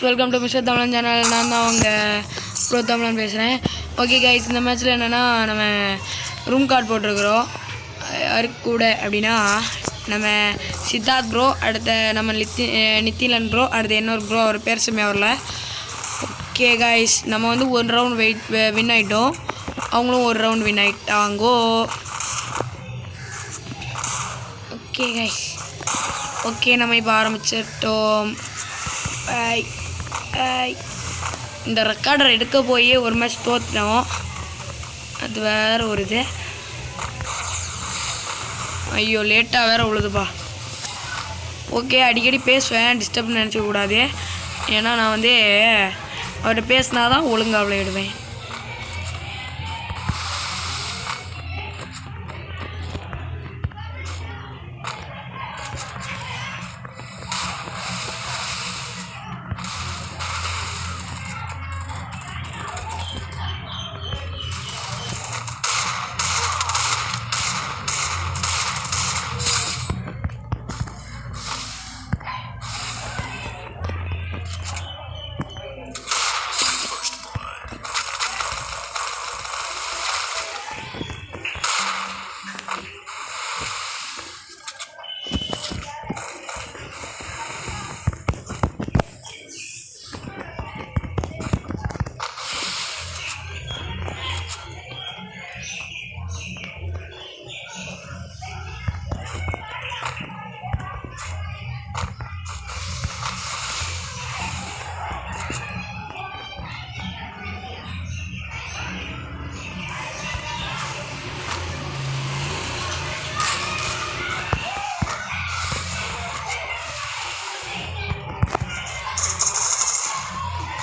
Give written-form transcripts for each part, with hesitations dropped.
Welcome to mister தமிழன் channel. நான் தான் அவங்க ப்ரோ தமிழன் பேசுகிறேன். ஓகே கைஸ், இந்த மேட்ச்சில் என்னென்னா நம்ம ரூம் கார்டு போட்டிருக்கிறோம். யாருக்கு கூட அப்படின்னா நம்ம சித்தார்த் ப்ரோ, அடுத்த நம்ம நித்திலன் ப்ரோ, அடுத்த இன்னொரு ப்ரோ, அவர் பேர் செம்மையாக வரல. ஓகே கைஸ், நம்ம வந்து ஒரு ரவுண்ட் வின் ஆகிட்டோம். அவங்களும் ஒரு ரவுண்ட் வின் ஆகிட்டாங்கோ. ஓகே கைஸ், ஓகே நம்ம இப்போ ஆரம்பிச்சிட்டோம். இந்த ரெக்கார்டர் எடுக்க போய் ஒரு மேட்ச் தோற்றுனோம். அது வேறு ஒரு இது. ஐயோ, லேட்டாக வேறு உழுதுப்பா. ஓகே, அடிக்கடி பேசுவேன், டிஸ்டர்ப் நினச்சக்கூடாது. ஏன்னா நான் வந்து அவர்கிட்ட பேசினா தான் ஒழுங்காக விளையாடுவேன்.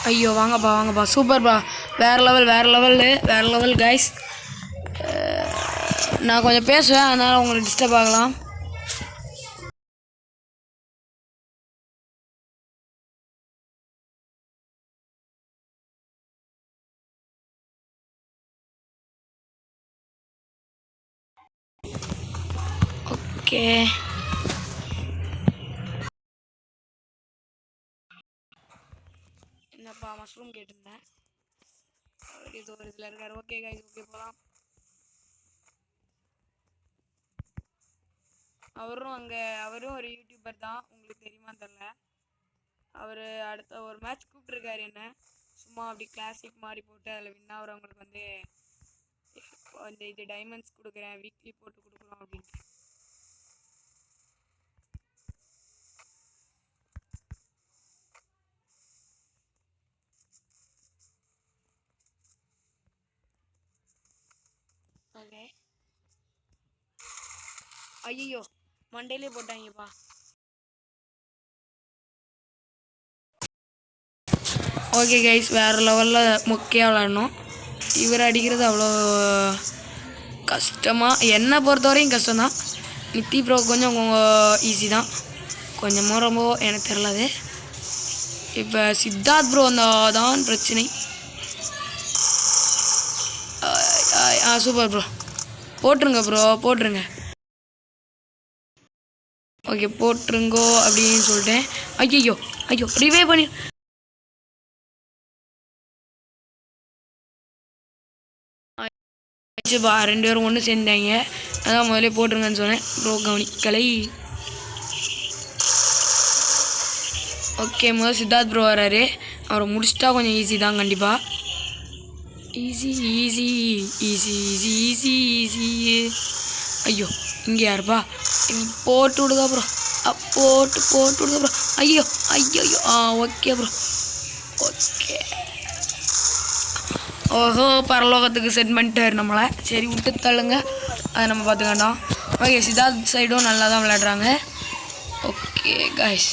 ஐயோ, வாங்கப்பா, சூப்பர்ப்பா, வேறு லெவல் கைஸ். நான் கொஞ்சம் பேசுவேன், அதனால் உங்களுக்கு டிஸ்டர்ப் ஆகலாம். ஓகே, என்னப்பா மஷ்ரூம் கேட்டிருந்தேன். இது ஒரு இதில் இருக்கார். ஓகே கைஸ், ஓகே போகலாம். அவரும் ஒரு யூடியூபர் தான், உங்களுக்கு தெரியுமா தெரில. அவர் அடுத்த ஒரு மேட்ச் கூப்பிட்ருக்காரு என்ன, சும்மா அப்படி கிளாசிக் மாதிரி போட்டு அதில் வின் ஆகிறவங்களுக்கு வந்து அந்த இது டைமண்ட்ஸ் கொடுக்குறேன், வீக்லி போட்டு கொடுக்குறோம் அப்படின்ட்டு. ஓகே, ஐயோ மண்டேலே போட்டாங்கப்பா. ஓகே கைஸ், வேறு லெவலில் முக்கியம் விளாடணும். இவர் அடிக்கிறது அவ்வளோ கஷ்டமாக, என்னை பொறுத்தவரையும் கஷ்டம்தான். நித்தி ப்ரோ கொஞ்சம் ஈஸி தான், கொஞ்சமோ ரொம்ப எனக்கு தெரியாது. இப்போ சித்தார்த் ப்ரோ தான் பிரச்சனை. சூப்பர் ப்ரோ, போட்டுருங்க ப்ரோ, போட்டுருங்க. ஓகே, போட்டுருங்கோ அப்படின்னு சொல்லிட்டேன். ஐயோ ரிவே பண்ணி ரெண்டு பேரும் ஒன்று சேர்ந்தாங்க. அதான் முதல்ல போட்டுருங்கன்னு சொன்னேன். ப்ரோ கவனிக்கலை. ஓகே, முதல் சித்தார்த் ப்ரோ வராரு. அவரை முடிச்சிட்டா கொஞ்சம் ஈஸி தான் கண்டிப்பாக. ஈஸி. ஐயோ, இங்கே யாருப்பா? போட்டு விடுதா ப்ரோ, போட்டு விடுதா ப்ரோ. ஐயோ. Okay bro, okay. ஓஹோ, பரலோகத்துக்கு செட் பண்ணிட்டார் நம்மளை. சரி, விட்டு தள்ளுங்க, அதை நம்ம பார்த்துக்கிட்டோம். ஓகே, சித்தார்த் சைடும் நல்லா தான் விளையாடுறாங்க. Okay guys.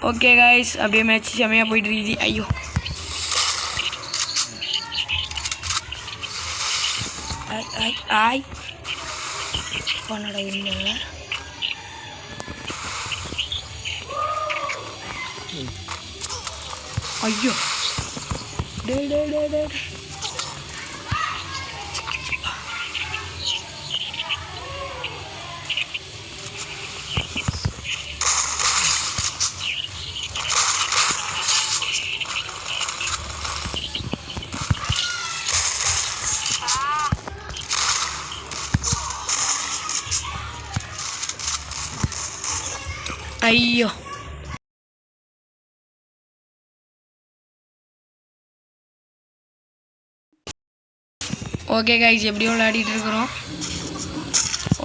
ஓகே காய்ஸ், அப்படியே மேட்ச் செமையாக போயிட்டு இருக்குது. ஐயோ ஆய் பண்ணட இல்லை. ஐயோ டே டே டே டே ஐயோ ஓகே கைஸ், எப்படியும் விளையாடிட்டு இருக்கிறோம்.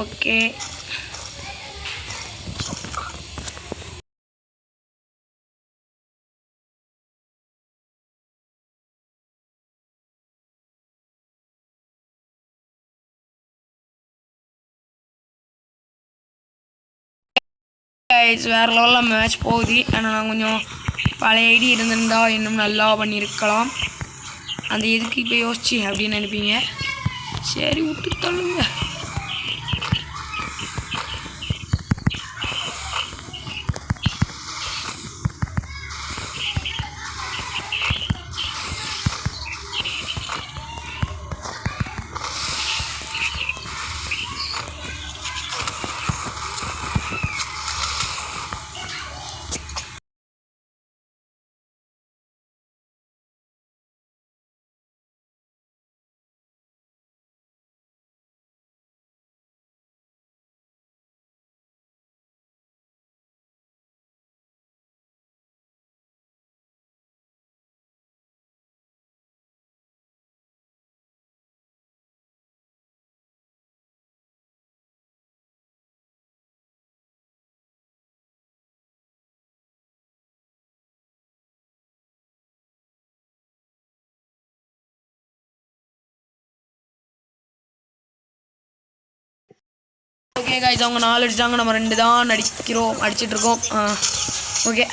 ஓகே கைஸ், வேறு லெவலில் மேட்ச் போகுது. ஆனால் நான் கொஞ்சம் பழைய ஐடி இருந்திருந்தா இன்னும் நல்லா பண்ணியிருக்கலாம். அந்த எதுக்கு இப்போ யோசிச்சு அப்படின்னு நினைப்பீங்க. சரி விட்டு தள்ளுங்க. ஓகே கைஸ், அவங்க 4 அடிச்சிட்டாங்க, நம்ம 2 தான் அடிச்சிட்ருக்கோம். ஓகே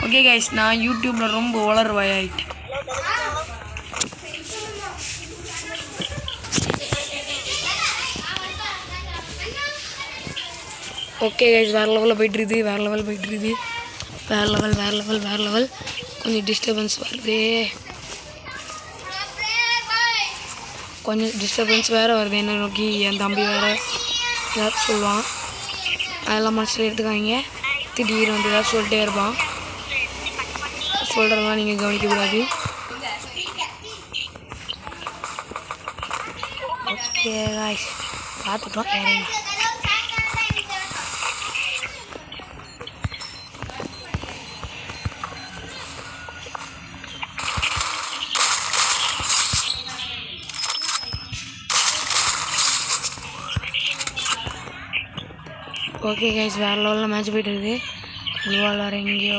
ஓகே கைஸ், நான் யூடியூப்பில் ரொம்ப வளர்வாயிட்டேன். ஓகே கைஸ், வேறு லெவலில் போய்ட்டுருக்குது. வேறு லெவல். கொஞ்சம் டிஸ்டர்பன்ஸ் வருது. வேறு வருது. என்ன நோக்கி என் தம்பி வேறு ஏதாவது சொல்லுவான். அதெல்லாம் மனசில் எடுத்துக்காங்க. திடீர்னு வந்து ஏதாவது சொல்லிட்டே இருப்பான். சொல்கிறதெல்லாம் நீங்கள் கவனிக்கக்கூடாது. ஓகே காய்ஸ், பார்த்துட்டோம். ஓகே கைஸ், வேறு லெவலில் மேட்ச் போய்ட்டு இருக்குது. ப்ளூவால் வேறு எங்கேயோ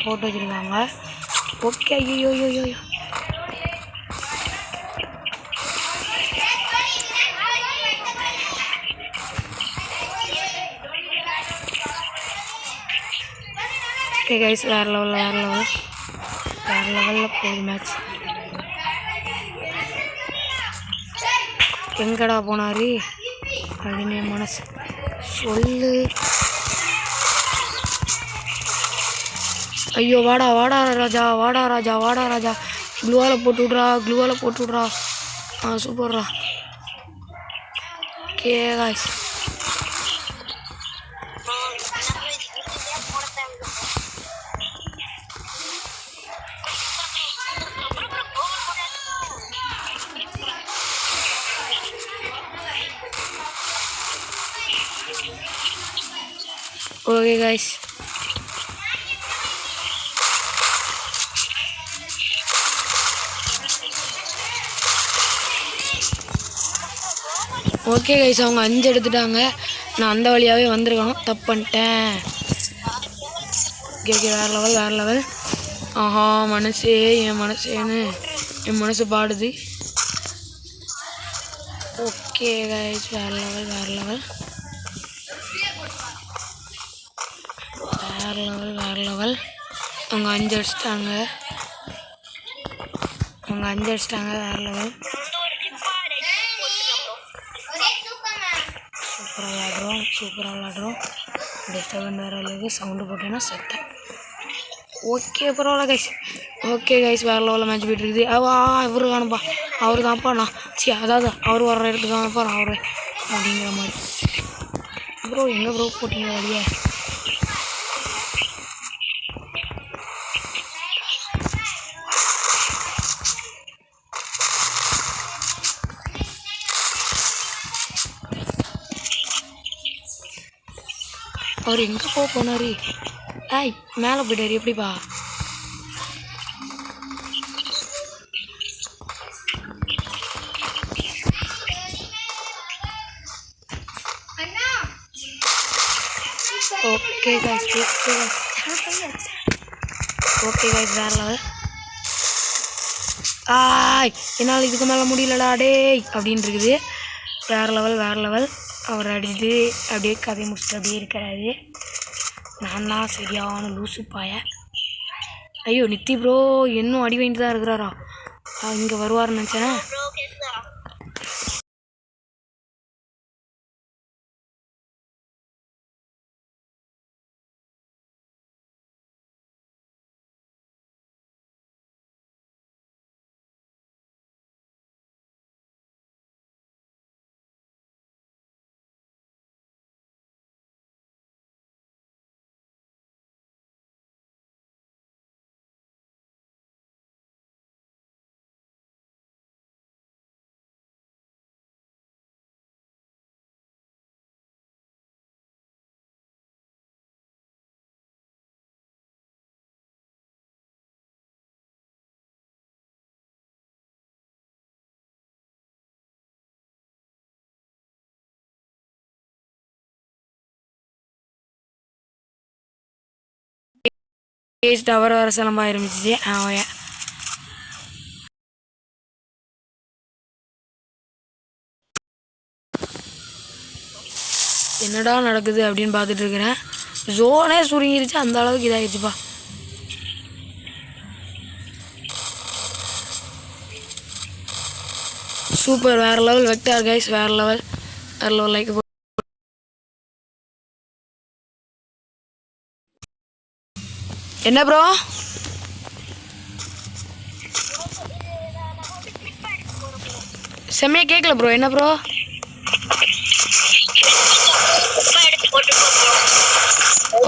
போட்டு வச்சுருக்காங்க. ஓகே ஐயோ ஓகே கைஸ், வேறு லெவலில் போகுது மேட்ச். எங்கடா போனார் அப்படின்னு என் மனசு சொல்லு. ஐயோ வாடா ராஜா. க்ளூவால் போட்டு விட்றா. சூப்பர்ரா. Okay guys, okay guys, okay guys, அவங்க 5 எடுத்துட்டாங்க. நான் அந்த வழியாகவே வந்திருக்கணும், தப்பு பண்ணிட்டேன். ஓகே ஓகே, வேறு லெவல் வேறு லெவல். ஆஹா, மனசே என் மனசேன்னு என் மனசு பாடுது. ஓகே கைஸ், வேறு லெவல் வேறு லெவல் வேறு லெவல் வேறு லெவல். அவங்க 5 அடிச்சிட்டாங்க. வேறு லெவல். சூப்பராக விளாடுறோம். டிஸ்டர்பன் வேறு அளவுக்கு சவுண்டு போட்டேன்னா செத்தேன். ஓகே பரவாயில்ல கைஸ். ஓகே கைஸ், வேறு லெவலில் மேட்ச் போய்ட்டு இருக்குது. இவரு காணுப்பா, அவரு தான்ப்பா நான் அதாவது அவர் வர்ற இடத்துக்கு தான்ப்பா நான் அவரு அப்படிங்கிற மாதிரி. ப்ரோ எங்கே ப்ரோ போட்டீங்க வழியே? அவர் எங்கே போனார்? மேலே போயிட்டார். எப்படிப்பா? ஓகே கைஸ், வேறு லெவல். என்னால் இதுக்கு மேலே முடியலடா டேய் அப்படின்னு இருக்குது. வேறு லெவல். அவர் அடிச்சுட்டு அப்படியே கதையை முடிச்சுட்டு அப்படியே இருக்கிறாரு. நான் தான் சரியான லூசு பாய. ஐயோ நித்தி ப்ரோ இன்னும் அடி வாங்கிட்டு தான் இருக்கிறாரா? இங்கே வருவார்னு நினச்சேன். டவர் வர சிலம்பா ஆரம்பிச்சிச்சு. என்னடா நடக்குது அப்படின்னு பார்த்துட்டு இருக்கிறேன். ஜோனே சுருங்கிருச்சு, அந்த அளவுக்கு இதாகிடுச்சுப்பா. சூப்பர், வேறு லெவல் வெக்டார் கைஸ், வேறு லெவல் லைக். என்ன ப்ரோ? செம்மையாக கேட்கல ப்ரோ. என்ன ப்ரோ?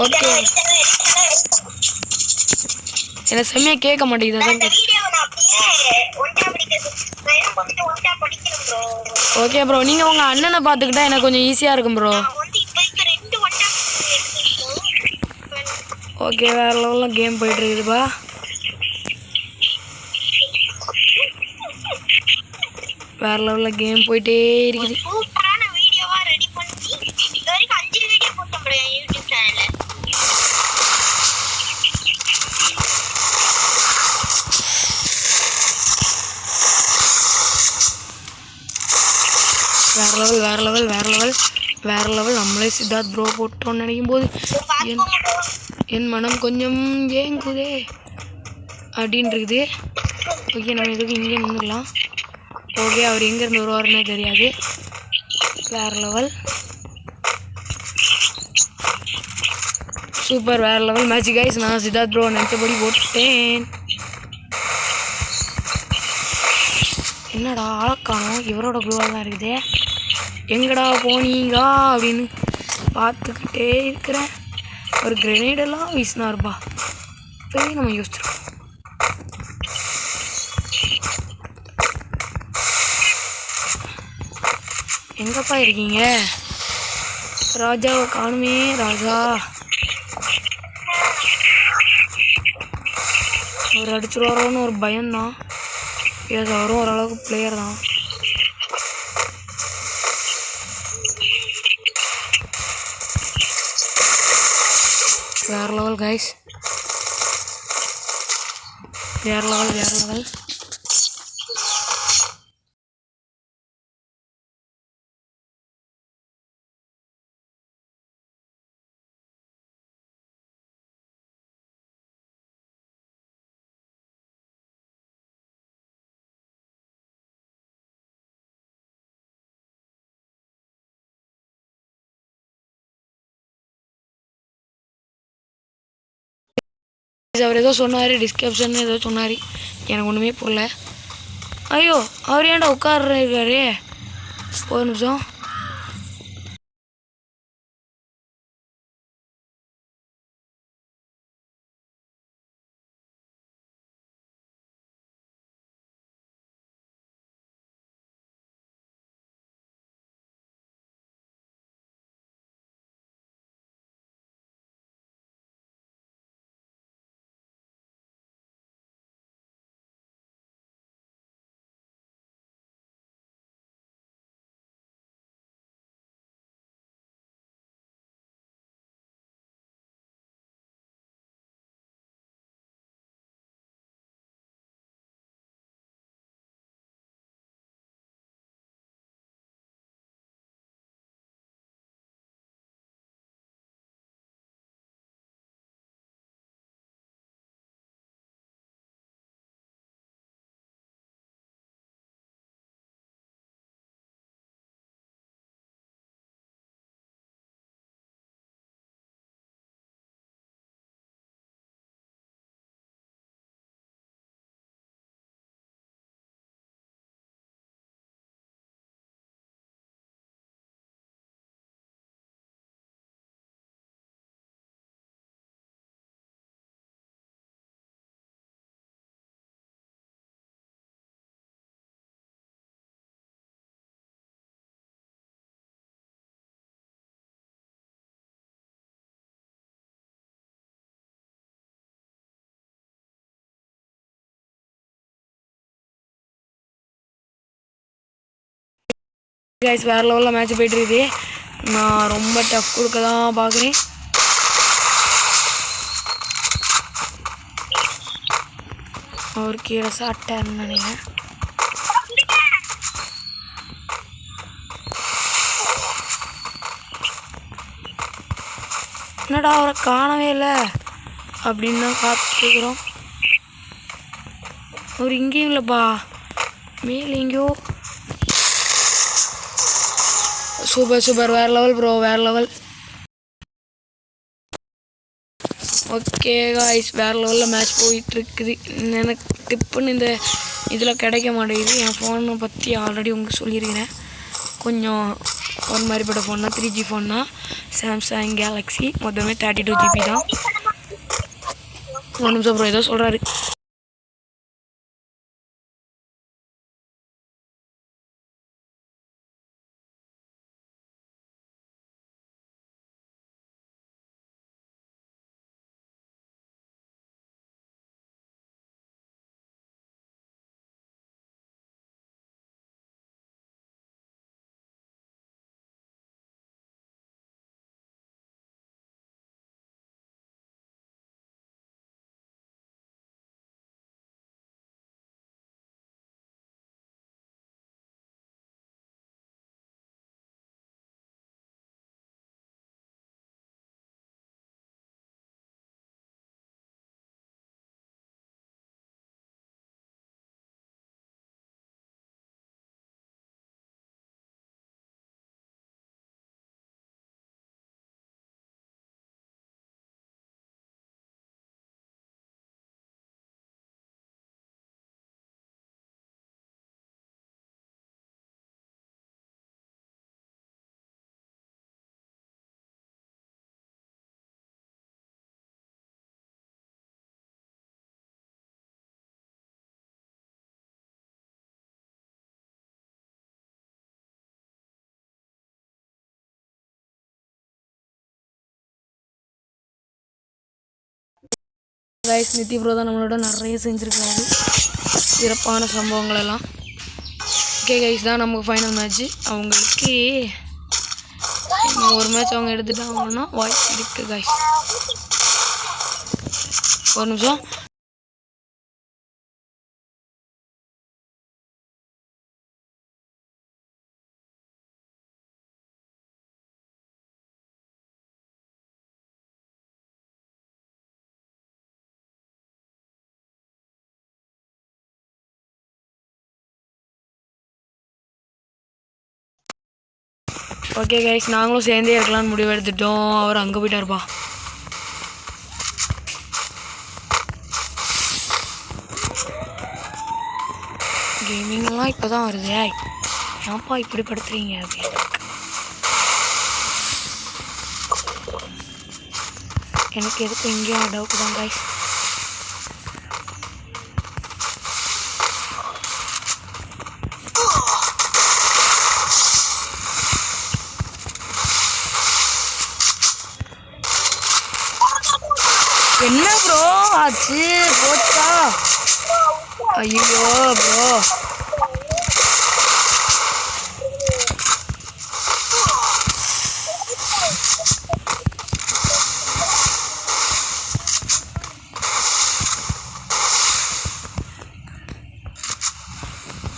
ஓகே, எனக்கு செம்மையாக கேட்க மாட்டேங்குது. அதான் ஓகே ப்ரோ, நீங்கள் உங்கள் அண்ணனை பார்த்துக்கிட்டா எனக்கு கொஞ்சம் ஈஸியாக இருக்கும் ப்ரோ. ஓகே, வேறு லெவலில் கேம் போயிட்டுருக்குதுப்பா. வேறு லெவலில் கேம் போயிட்டே இருக்குது. வேறு லெவல் நம்மளே சித்தார்த் ப்ரோ போட்டோன்னு நினைக்கும் போது என் மனம் கொஞ்சம் ஏங்குதே அப்படின்னு இருக்குது. ஓகே, நம்ம இதுக்கு இங்கே நின்றுக்கலாம். ஓகே, அவர் எங்கேருந்து வருவாருன்னே தெரியாது. வேறு லெவல் சூப்பர், வேறு லெவல் மேட்ச் கைஸ். நான் சித்தார்த் ப்ரோ நினச்சபடி போட்டேன். என்னடா ஆளக்கானோ, இவரோட குழுவாக தான் இருக்குது. எங்கடா போனீங்களா அப்படின்னு பார்த்துக்கிட்டே இருக்கிறேன். ஒரு கிரெனேடெல்லாம் வீசினார்ப்பா. போய் நம்ம யோசிச்சிருக்கோம். எங்கப்பா இருக்கீங்க? ராஜாவை காணுமே. ராஜா அவர் அடிச்சுருவாரோன்னு ஒரு பயம்தான். அவரும் ஓரளவுக்கு பிளேயர் தான். லெவல் கைஸ், வேறு லெவல். அவர் ஏதோ சொன்னார், டிஸ்கிரிப்ஷன் ஏதோ சொன்னார், எனக்கு ஒன்றுமே புரியல. ஐயோ, அவர் ஏன்டா உட்கார்றாரு? ஒரு நிமிஷம். கைஸ், வேறு லெவலில் மேட்ச் போய்ட்டுருக்குது. நான் ரொம்ப டஃப் கொடுக்க தான் பார்க்குறேன். அவர் கீழே சாப்பிட்டாருன்னு நினைக்கிறேன். என்னடா அவரை காணவே இல்லை அப்படின்னு தான் காத்துக்கிறோம். அவர் இங்கேயும் இல்லைப்பா, மேலே எங்கேயோ. சூப்பர், வேறு லெவல் ப்ரோ, வேறு லெவல். ஓகே காய்ஸ், வேறு லெவலில் மேட்ச் போயிட்டுருக்குது. எனக்கு டிப்புன்னு இந்த இதில் கிடைக்க மாட்டேங்குது. என் ஃபோனை பற்றி ஆல்ரெடி உங்களுக்கு சொல்லியிருக்கிறேன். கொஞ்சம் ஒரு மாதிரிப்பட்ட ஃபோன் தான், 3G ஃபோன் தான், சாம்சங் கேலக்ஸி. மொத்தமே 32 GB தான். ஒரு நிமிஷம் ப்ரோ, ஏதோ சொல்கிறாரு. கைஸ், நித்தி ப்ரோ தான் நம்மளோட நிறைய செஞ்சுருக்காரு, சிறப்பான சம்பவங்கள் எல்லாம். ஓகே கைஸ், தான் நமக்கு ஃபைனல் மேட்ச்சு. அவங்களுக்கு ஒரு மேட்ச் அவங்க எடுத்துட்டாங்கன்னா வாய்ப்பு இருக்குது கைஸ். ஒரு நிமிஷம். ஓகே கைஸ், நாங்களும் சேர்ந்தே இருக்கலாம்னு முடிவு எடுத்துட்டோம். அவர் அங்கே போயிட்டாருப்பா. கேமிங்கெல்லாம் இப்போ தான் வருது. ஏன்ப்பா இப்படி படுத்துறீங்க அப்படின்னு. எனக்கு எதுக்கு இங்கேயும் டவுட் தான் கைஸ். என்ன ப்ரோ ஆச்சு? போச்சா? ஐயோ ப்ரோ,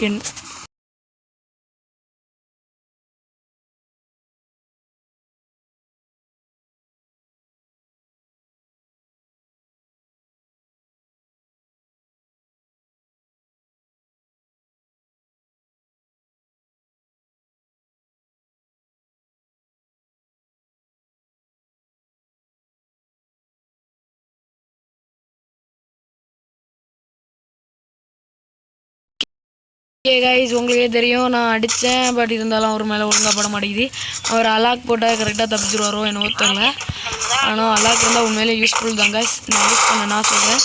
என் கைஸ் உங்களுக்கே தெரியும் நான் அடித்தேன். பட் இருந்தாலும் அவர் மேலே ஒழுங்காக பட மாட்டேங்குது. அவர் அலாக் போட்டால் கரெக்டாக தப்பிச்சுருவாரோ என்னவோ தெரியல. ஆனால் அலாக் இருந்தால் உண்மையிலே யூஸ்ஃபுல் தான் கைஸ். நான் யூஸ் பண்ண நான் சொல்கிறேன்.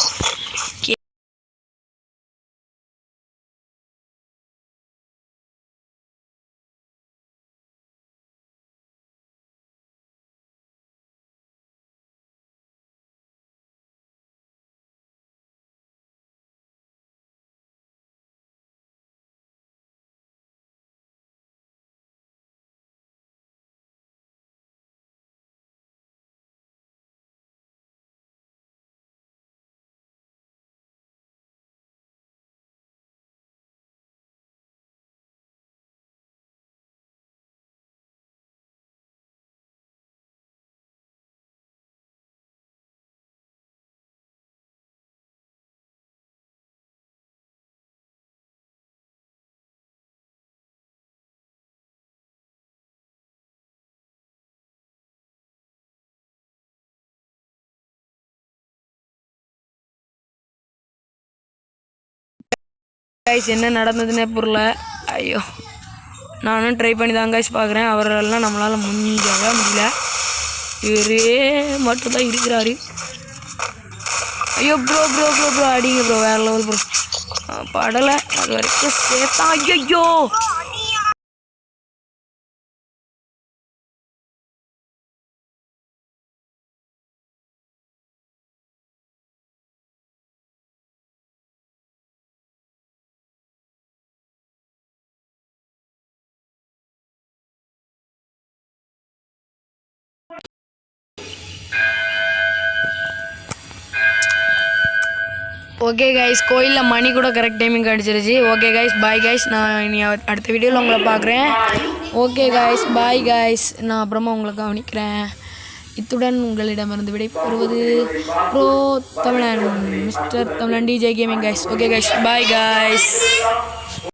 கைஸ் என்ன நடந்ததுன்னே புரியல. ஐயோ, நானும் ட்ரை பண்ணி தான் கைஸ் பார்க்குறேன். அவரெல்லாம் நம்மளால் முடியல. இவரே மட்டும்தான் இருக்கிறாரு. ஐயோ ப்ரோ ப்ரோ ப்ரோ ப்ரோ அடிங்க ப்ரோ, வேறு லெவல் ப்ரோ. படலை அது வரைக்கும் சேஃப் தான். ஐயோ ஓகே கைஸ், கோயிலில் மணி கூட கரெக்ட் டைமிங் அடிச்சிருச்சு. Okay guys, bye guys. நான் இனி அடுத்த வீடியோவில் உங்களை பார்க்குறேன். Okay guys, bye guys. நான் அப்புறமா உங்களை கவனிக்கிறேன். இத்துடன் உங்களிடமிருந்து விடைபெறுவது ப்ரோ தமிழன், மிஸ்டர் தமிழன் DJ gaming guys. Okay guys, bye guys.